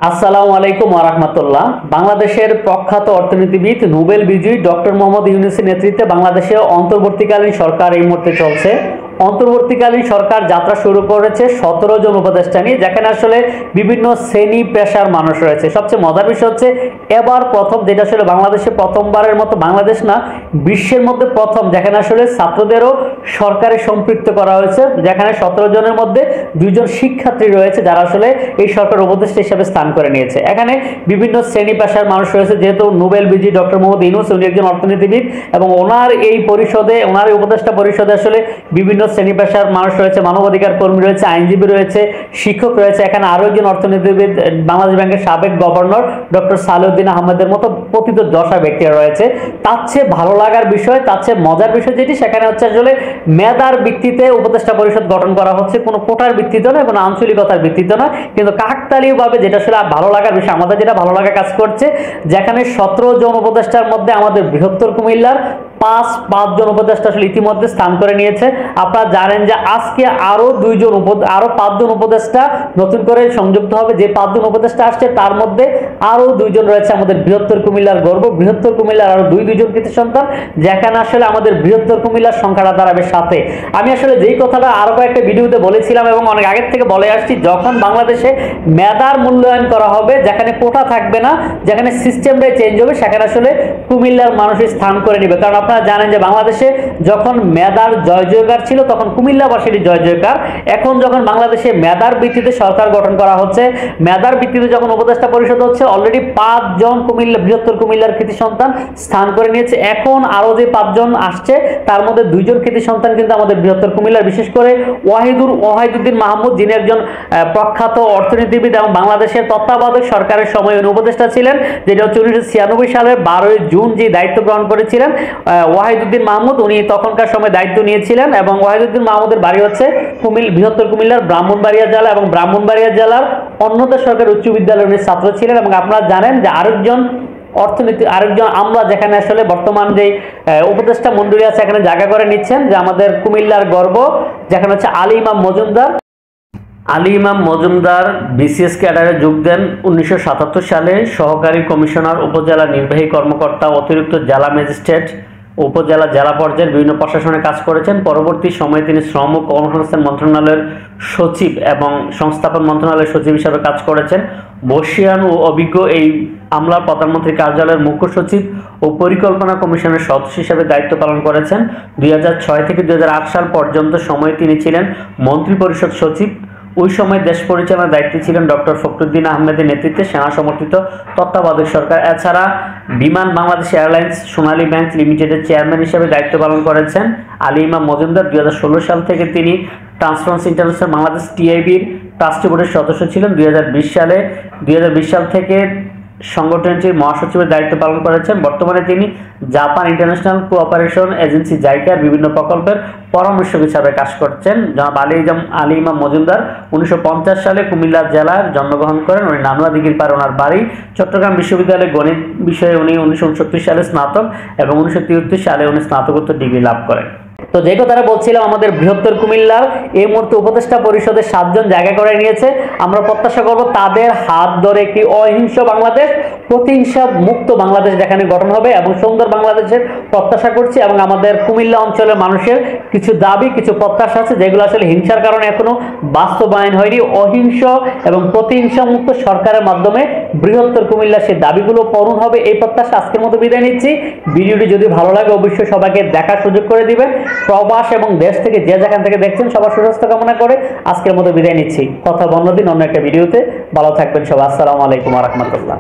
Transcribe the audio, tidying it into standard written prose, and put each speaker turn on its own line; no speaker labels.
আসসালামু আলাইকুম ওয়া রাহমাতুল্লাহ। বাংলাদেশের প্রখ্যাত অর্থনীতিবিদ নোবেল বিজয়ী ডক্টর মোহাম্মদ ইউনূসের নেতৃত্বে বাংলাদেশে অন্তর্বর্তীকালীন সরকার এই মুহূর্তে চলছে। অন্তর্বর্তীকালীন সরকার যাত্রা শুরু করেছে 17 জন উপদেষ্টা নিয়ে, যেখানে আসলে বিভিন্ন শ্রেণী পেশার মানুষ রয়েছে। সবচেয়ে মজার বিষয় হচ্ছে এবার প্রথম, যেটা আসলে বাংলাদেশে প্রথমবারের মতো, বাংলাদেশ না বিশ্বের মধ্যে প্রথম, যেখানে আসলে ছাত্রদেরও সরকারে সম্পৃক্ত করা হয়েছে, যেখানে 17 জনের মধ্যে 2 জন শিক্ষার্থী রয়েছে যারা আসলে এই সরকার উপদেষ্টা হিসেবে স্থান করে নিয়েছে। এখানে বিভিন্ন শ্রেণী পেশার মানুষ রয়েছে, যেহেতু নোবেল বিজয়ী ডক্টর মোহাম্মদ ইউনূস উনি একজন অর্থনীতিবিদ এবং ওনার এই পরিষদে, ওনার এই উপদেষ্টা পরিষদে আসলে বিভিন্ন শ্রেণী পেশার মানুষ রয়েছে, মানবাধিকার কর্মী রয়েছে, আইনজীবী রয়েছে, শিক্ষক রয়েছে। এখানে আরো একজন অর্থনীতিবিদ, বাংলাদেশ ব্যাংকের সাবেক গভর্নর ডক্টর সালেউদ্দিন আহমেদের মতো প্রথিতযশা ব্যক্তিরা রয়েছে। তার চেয়ে ভালো লাগার বিষয়, তার চেয়ে মজার বিষয় যেটি, সেখানে হচ্ছে আসলে মেধার ভিত্তিতে উপদেষ্টা পরিষদ গঠন করা হচ্ছে, কোনো কোটার ভিত্তিতে নয়, কোনো আঞ্চলিকতার ভিত্তিতে নয়। কিন্তু কাকতালীয়ভাবে, যেটা আসলে ভালো লাগার বিষয়, আমাদের যেটা ভালো লাগা কাজ করছে, যেখানে 17 জন উপদেষ্টার মধ্যে আমাদের বৃহত্তর কুমিল্লার পাঁচ জন উপদেষ্টা আসলে ইতিমধ্যে স্থান করে নিয়েছে। আপনারা জানেন যে আজকে আরো 5 জন উপদেষ্টা নতুন করে সংযুক্ত হবে। যে 5 জন উপদেষ্টা আসছে তার মধ্যে আরো 2 জন রয়েছে আমাদের বৃহত্তর কুমিল্লার গর্ব, বৃহত্তর কুমিল্লার আরো 2 জন কৃতি সন্তান, যেখানে আসলে আমাদের বৃহত্তর কুমিল্লার সংখ্যাটা দাঁড়াবে 7-এ। আমি আসলে যেই কথাটা আরো কয়েকটা ভিডিওতে বলেছিলাম এবং অনেক আগের থেকে বলে আসছি, যখন বাংলাদেশে মেধার মূল্যায়ন করা হবে, যেখানে কোটা থাকবে না, যেখানে সিস্টেমটাই চেঞ্জ হবে, সেখানে আসলে কুমিল্লার মানুষই স্থান করে নেবে। কারণ আপনারা জানেন যে বাংলাদেশে যখন মেধার জয় জয়কার ছিল তখন কুমিল্লাবাসীর জয় জয়কার। এখন যখন বাংলাদেশে মেধার ভিত্তিতে সরকার গঠন করা হচ্ছে, মেধার ভিত্তিতে যখন উপদেষ্টা পরিষদ হচ্ছে, অলরেডি 5 জন বৃহত্তর কুমিল্লার কৃতি সন্তান স্থান করে নিয়েছে। এখন আরো যে 5 জন আসছে তার মধ্যে 2 জন কৃতি সন্তান কিন্তু আমাদের বৃহত্তর কুমিল্লার, বিশেষ করে ওয়াহিদুদ্দিন মাহমুদ, যিনি একজন প্রখ্যাত অর্থনীতিবিদ এবং বাংলাদেশের তত্ত্বাবধায়ক সরকারের সময় উনি উপদেষ্টা ছিলেন, যেটা হচ্ছে 1996 সালের 12 জুন যে দায়িত্ব গ্রহণ করেছিলেন ওয়াহিদুদ্দিন মাহমুদ, উনি তখনকার সময় দায়িত্ব নিয়েছিলেন। এবং ওয়াহিদুদ্দিন মাহমুদের বাড়ি হচ্ছে বৃহত্তর কুমিল্লার ব্রাহ্মণবাড়িয়া জেলা, এবং ব্রাহ্মণবাড়িয়া জেলার অন্যতম সরকারি উচ্চ বিদ্যালয়ের উনি ছাত্র ছিলেন। এবং আপনারা জানেন যে আরেকজন আমরা যেখানে আসলে বর্তমান যে উপদেষ্টা মন্ডলী আছে এখানে জায়গা করে নিচ্ছেন, যে আমাদের কুমিল্লার গর্ব, যেখানে হচ্ছে আলী ইমাম মজুমদার বিসিএস ক্যাডারে যোগ দেন 1977 সালে। সহকারী কমিশনার, উপজেলা নির্বাহী কর্মকর্তা, অতিরিক্ত জেলা ম্যাজিস্ট্রেট, উপজেলা জেলা পর্যায়ের বিভিন্ন প্রশাসনে কাজ করেছেন। পরবর্তী সময়ে তিনি শ্রম ও কর্মসংস্থান মন্ত্রণালয়ের সচিব এবং সংস্থাপন মন্ত্রণালয়ের সচিব হিসাবে কাজ করেছেন। বর্ষিয়ান ও অভিজ্ঞ এই আমলার প্রধানমন্ত্রী কার্যালয়ের মুখ্য সচিব ও পরিকল্পনা কমিশনের সদস্য হিসেবে দায়িত্ব পালন করেছেন। 2006 থেকে 2008 সাল পর্যন্ত সময় তিনি ছিলেন মন্ত্রী পরিষদ সচিব। ওই সময় দেশ পরিচালনার দায়িত্বে ছিলেন ডক্টর ফখরুদ্দিন আহমেদের নেতৃত্বে সেনা সমর্থিত তত্ত্বাবধায়ক সরকার। এছাড়া বিমান বাংলাদেশ এয়ারলাইন্স সোনালী ব্যাংক লিমিটেডের চেয়ারম্যান হিসেবে দায়িত্ব পালন করেছেন আলী ইমাম মজুমদার। 2016 সাল থেকে তিনি ট্রান্সপারেন্সি ইন্টারন্যাশনাল বাংলাদেশ টিআইবির ট্রাস্টি বোর্ডের সদস্য ছিলেন। 2020 সাল থেকে সংগঠনটির মহাসচিবের দায়িত্ব পালন করেছেন। বর্তমানে তিনি জাপান ইন্টারন্যাশনাল কোঅপারেশন এজেন্সি জাইকার বিভিন্ন প্রকল্পের পরামর্শক হিসাবে কাজ করছেন। জনাব আলী ইমাম মজুমদার 1950 সালে কুমিল্লা জেলার জন্মগ্রহণ করেন। উনি নানুয়া দিঘির পাড়ে ওনার বাড়ি। চট্টগ্রাম বিশ্ববিদ্যালয়ে গণিত বিষয়ে উনি 1969 সালে স্নাতক এবং 1973 সালে উনি স্নাতকোত্তর ডিগ্রি লাভ করেন। তো যে কথাটা বলছিলাম, আমাদের বৃহত্তর কুমিল্লার এই মুহূর্তে উপদেষ্টা পরিষদের 7 জন জায়গা করে নিয়েছে। আমরা প্রত্যাশা করব তাদের হাত ধরে একটি অহিংস বাংলাদেশ, প্রতিহিংসা মুক্ত বাংলাদেশ যেখানে গঠন হবে এবং সুন্দর বাংলাদেশের প্রত্যাশা করছি। এবং আমাদের কুমিল্লা অঞ্চলের মানুষের কিছু দাবি, কিছু প্রত্যাশা আছে যেগুলো আসলে হিংসার কারণে এখনো বাস্তবায়ন হয়নি। অহিংস এবং প্রতিহিংসা মুক্ত সরকারের মাধ্যমে বৃহত্তর কুমিল্লা সেই দাবিগুলো পূরণ হবে, এই প্রত্যাশা আজকের মতো বিদায় নিচ্ছি। ভিডিওটি যদি ভালো লাগে অবশ্যই সবাইকে দেখার সুযোগ করে দিবেন। প্রবাস এবং দেশ থেকে যে যেখান থেকে দেখছেন সবার সুস্বাস্থ্য কামনা করে আজকের মতো বিদায় নিচ্ছি। কথা অন্যদিন অন্য একটা ভিডিওতে। ভালো থাকবেন সবাই। আসসালামু আলাইকুম ওয়া রাহমাতুল্লাহ।